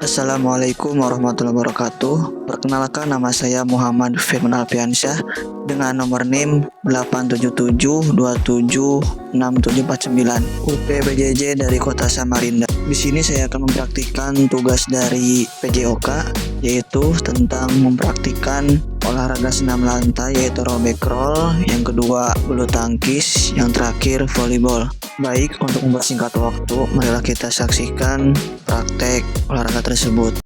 Assalamualaikum warahmatullahi wabarakatuh. Perkenalkan, nama saya Muhammad Firman Alfiansyah dengan nomor NIM 877276749 UP-PJJ dari Kota Samarinda. Di sini saya akan mempraktikkan tugas dari PJOK, yaitu tentang mempraktikkan olahraga senam lantai, yaitu robek roll, yang kedua bulu tangkis, yang terakhir volleyball. Baik, untuk mempersingkat waktu, marilah kita saksikan praktek olahraga tersebut.